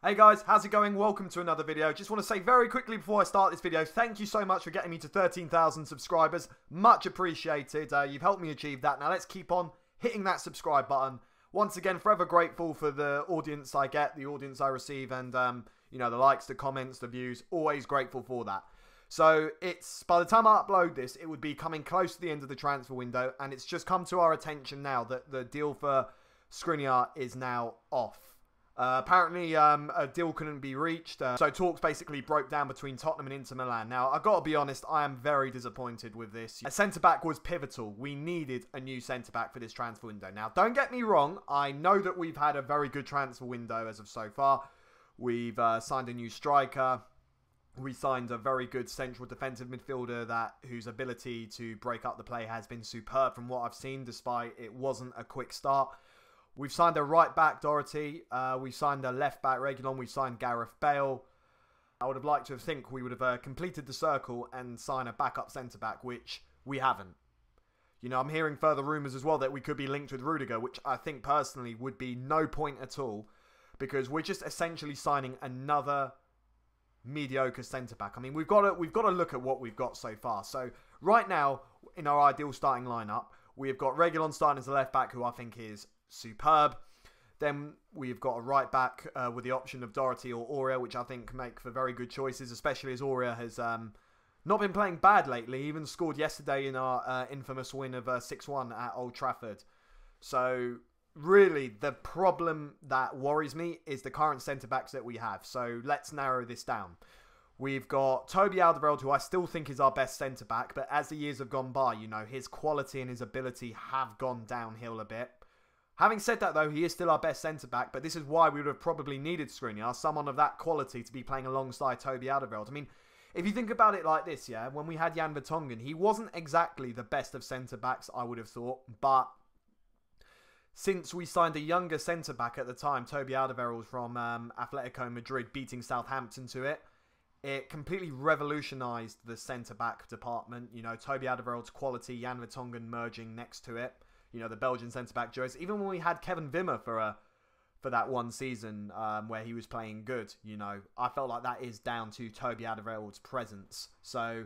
Hey guys, how's it going? Welcome to another video. Just want to say very quickly before I start this video, thank you so much for getting me to 13,000 subscribers. Much appreciated. You've helped me achieve that. Now let's keep on hitting that subscribe button. Once again, forever grateful for the audience I get, the audience I receive, and you know, the likes, the comments, the views. Always grateful for that. So it's, by the time I upload this, it would be coming close to the end of the transfer window, and it's just come to our attention now that the deal for Skriniar is now off. Apparently, a deal couldn't be reached, so talks basically broke down between Tottenham and Inter Milan. Now, I've got to be honest, I am very disappointed with this. A centre-back was pivotal. We needed a new centre-back for this transfer window. Now, don't get me wrong, I know that we've had a very good transfer window as of so far. We've signed a new striker. We signed a very good central defensive midfielder whose ability to break up the play has been superb from what I've seen, despite it wasn't a quick start. We've signed a right back, Doherty. We've signed a left back, Rudiger. We've signed Gareth Bale. I would have liked to think we would have completed the circle and signed a backup centre back, which we haven't. You know, I'm hearing further rumours as well that we could be linked with Rudiger, which I think personally would be no point at all, because we're just essentially signing another mediocre centre back. I mean, we've got to look at what we've got so far. So right now, in our ideal starting lineup, we've got Reguilon starting as a left back, who I think is superb. Then we've got a right back with the option of Doherty or Aurier, which I think make for very good choices, especially as Aurier has not been playing bad lately. He even scored yesterday in our infamous win of 6-1 at Old Trafford. So really, the problem that worries me is the current centre-backs that we have. So let's narrow this down. We've got Toby Alderweireld, who I still think is our best centre-back, but as the years have gone by, you know, his quality and his ability have gone downhill a bit. Having said that, though, he is still our best centre-back, but this is why we would have probably needed Skriniar, someone of that quality, to be playing alongside Toby Alderweireld. I mean, if you think about it like this, yeah, when we had Jan Vertonghen, he wasn't exactly the best of centre-backs, I would have thought, but since we signed a younger centre-back at the time, Toby Alderweireld from Atletico Madrid, beating Southampton to it, it completely revolutionised the centre-back department. You know, Toby Alderweireld's quality, Jan Vertonghen merging next to it. You know, the Belgian centre-back choice. Even when we had Kevin Wimmer for that one season where he was playing good, you know, I felt like that is down to Toby Alderweireld's presence. So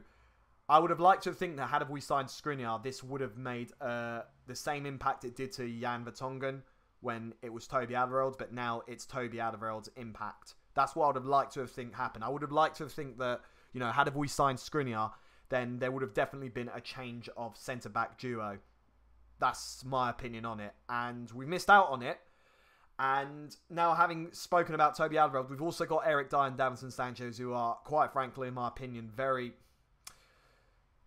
I would have liked to think that had we signed Skriniar, this would have made the same impact it did to Jan Vertonghen when it was Toby Alderweireld, but now it's Toby Alderweireld's impact. That's what I would have liked to have think happen. I would have liked to have think that, you know, had we signed Skriniar, then there would have definitely been a change of centre-back duo. That's my opinion on it. And we missed out on it. And now, having spoken about Toby Alderweireld, we've also got Eric Dier and Davinson Sanchez, who are, quite frankly, in my opinion, very...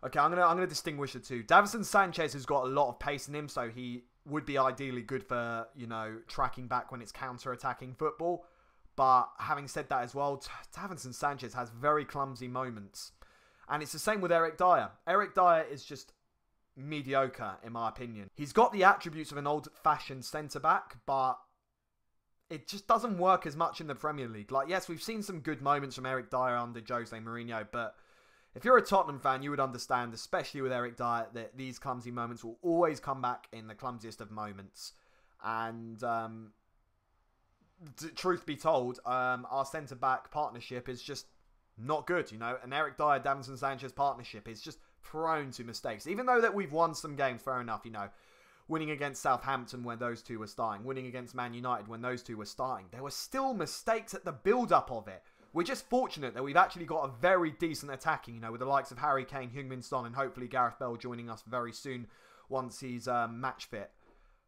Okay, I'm gonna distinguish the two. Davinson Sanchez has got a lot of pace in him, so he would be ideally good for, you know, tracking back when it's counter-attacking football. But having said that as well, Davinson Sanchez has very clumsy moments. And it's the same with Eric Dier. Eric Dier is just mediocre, in my opinion. He's got the attributes of an old-fashioned centre-back, but it just doesn't work as much in the Premier League. Like, yes, we've seen some good moments from Eric Dier under Jose Mourinho, but if you're a Tottenham fan, you would understand, especially with Eric Dier, that these clumsy moments will always come back in the clumsiest of moments. And truth be told, our centre-back partnership is just not good, you know. An Eric Dier, Davinson Sanchez partnership is just prone to mistakes. Even though that we've won some games, fair enough, you know. Winning against Southampton when those two were starting. Winning against Man United when those two were starting. There were still mistakes at the build-up of it. We're just fortunate that we've actually got a very decent attacking, you know, with the likes of Harry Kane, Heung-min Son, and hopefully Gareth Bale joining us very soon once he's match fit.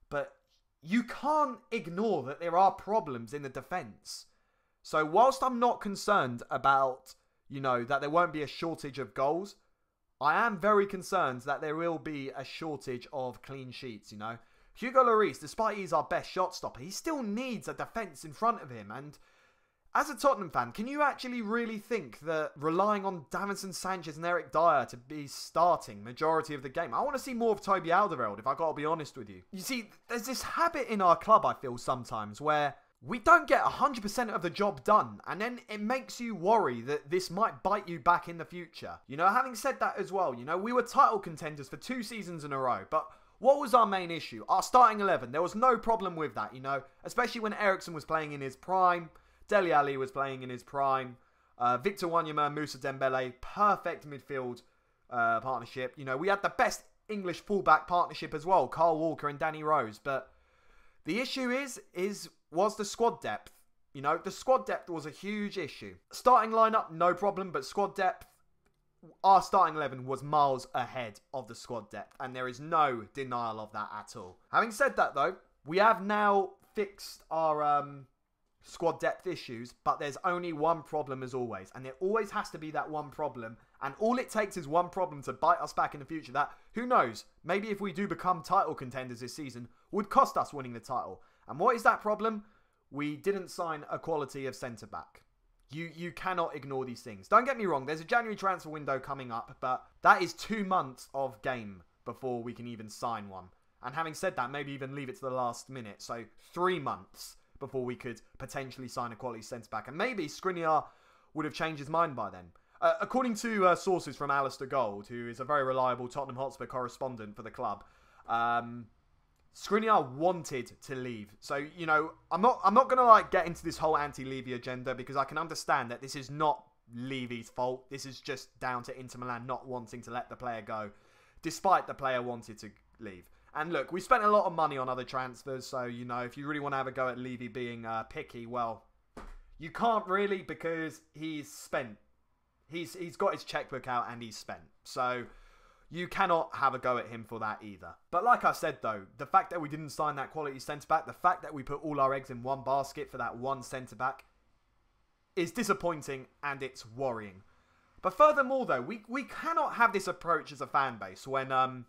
But you can't ignore that there are problems in the defence. So whilst I'm not concerned about, you know, that there won't be a shortage of goals, I am very concerned that there will be a shortage of clean sheets, you know. Hugo Lloris, despite he's our best shot stopper, he still needs a defence in front of him. And as a Tottenham fan, can you actually really think that relying on Davinson Sanchez and Eric Dier to be starting majority of the game? I want to see more of Toby Alderweireld, if I got to be honest with you. You see, there's this habit in our club, I feel sometimes, where we don't get 100% of the job done, and then it makes you worry that this might bite you back in the future. You know, having said that as well, you know, we were title contenders for 2 seasons in a row, but what was our main issue? Our starting 11. There was no problem with that, you know, especially when Eriksen was playing in his prime. Dele Alli was playing in his prime. Victor Wanyama, Moussa Dembele, perfect midfield partnership. You know, we had the best English fullback partnership as well, Carl Walker and Danny Rose. But the issue was the squad depth. You know, the squad depth was a huge issue. Starting lineup, no problem, but squad depth, our starting 11 was miles ahead of the squad depth, and there is no denial of that at all. Having said that, though, we have now fixed our squad depth issues, but there's only one problem as always, and there always has to be that one problem, and all it takes is one problem to bite us back in the future that, who knows, maybe if we do become title contenders this season, would cost us winning the title. And what is that problem? We didn't sign a quality of centre-back. You cannot ignore these things. Don't get me wrong, there's a January transfer window coming up, but that is 2 months of game before we can even sign one. And having said that, maybe even leave it to the last minute. So 3 months before we could potentially sign a quality centre-back. And maybe Skriniar would have changed his mind by then. According to sources from Alistair Gold, who is a very reliable Tottenham Hotspur correspondent for the club, Skriniar wanted to leave. So, you know, I'm not going to like get into this whole anti-Levy agenda, because I can understand that this is not Levy's fault. This is just down to Inter Milan not wanting to let the player go, despite the player wanted to leave. And look, we spent a lot of money on other transfers, so, you know, if you really want to have a go at Levy being picky, well, you can't really, because he's spent. He's got his checkbook out and he's spent. So you cannot have a go at him for that either. But like I said, though, the fact that we didn't sign that quality centre-back, the fact that we put all our eggs in one basket for that one centre-back is disappointing, and it's worrying. But furthermore, though, we cannot have this approach as a fan base when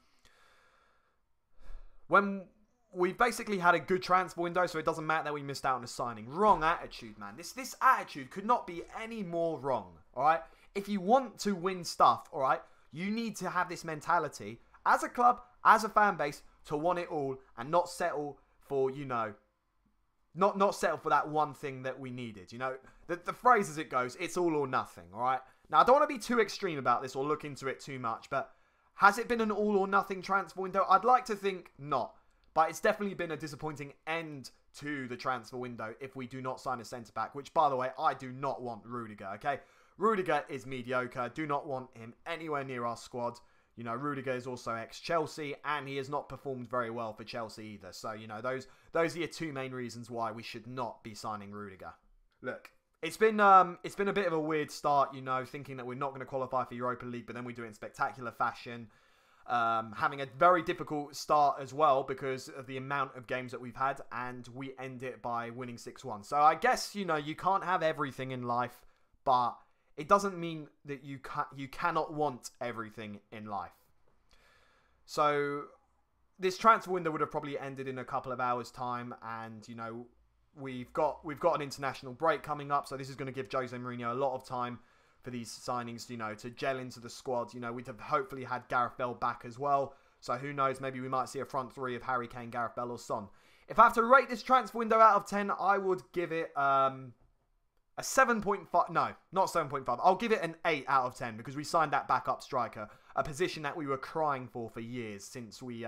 we've basically had a good transfer window, so it doesn't matter that we missed out on a signing. Wrong attitude, man. This attitude could not be any more wrong, all right? If you want to win stuff, all right, you need to have this mentality as a club, as a fan base, to want it all and not settle for, you know, not settle for that one thing that we needed. You know, the phrase as it goes, it's all or nothing, all right? Now, I don't want to be too extreme about this or look into it too much, but has it been an all or nothing transfer window? I'd like to think not, but it's definitely been a disappointing end to the transfer window if we do not sign a centre-back, which, by the way, I do not want Rudiger, okay? Rudiger is mediocre. Do not want him anywhere near our squad. You know, Rudiger is also ex-Chelsea, and he has not performed very well for Chelsea either. So, you know, those are your two main reasons why we should not be signing Rudiger. Look, it's been a bit of a weird start, you know, thinking that we're not going to qualify for Europa League, but then we do it in spectacular fashion. Having a very difficult start as well because of the amount of games that we've had, and we end it by winning 6-1. So I guess, you know, you can't have everything in life, but it doesn't mean that you cannot want everything in life. So this transfer window would have probably ended in a couple of hours' time, and, you know, we've got an international break coming up, so this is going to give Jose Mourinho a lot of time for these signings, you know, to gel into the squad. You know, we'd have hopefully had Gareth Bale back as well, so who knows, maybe we might see a front three of Harry Kane, Gareth Bale or Son. If I have to rate this transfer window out of 10, I would give it a 7.5, no, not 7.5. I'll give it an 8 out of 10 because we signed that backup striker, a position that we were crying for years since we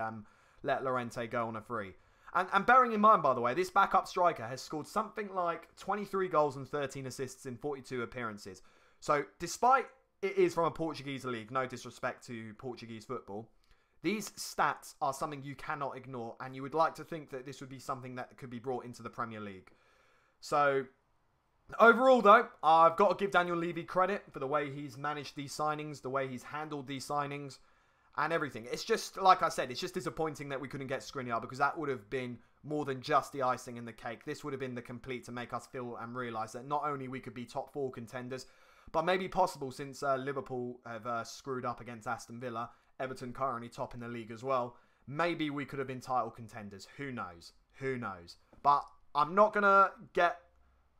let Llorente go on a free. And bearing in mind, by the way, this backup striker has scored something like 23 goals and 13 assists in 42 appearances. So despite it is from a Portuguese league, no disrespect to Portuguese football, these stats are something you cannot ignore, and you would like to think that this would be something that could be brought into the Premier League. So overall, though, I've got to give Daniel Levy credit for the way he's managed these signings, the way he's handled these signings, and everything. It's just, like I said, it's just disappointing that we couldn't get Skriniar, because that would have been more than just the icing in the cake. This would have been the complete to make us feel and realise that not only we could be top 4 contenders, but maybe possible, since Liverpool have screwed up against Aston Villa, Everton currently top in the league as well, maybe we could have been title contenders. Who knows? Who knows? But I'm not going to get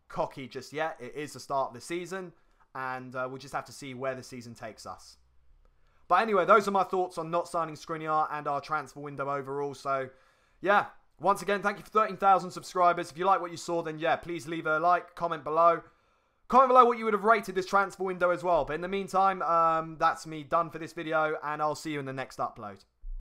cocky just yet. It is the start of the season, and we'll just have to see where the season takes us. But anyway, those are my thoughts on not signing Skriniar and our transfer window overall. So, yeah, once again, thank you for 13,000 subscribers. If you like what you saw, then yeah, please leave a like, comment below. Comment below what you would have rated this transfer window as well. But in the meantime, that's me done for this video, and I'll see you in the next upload.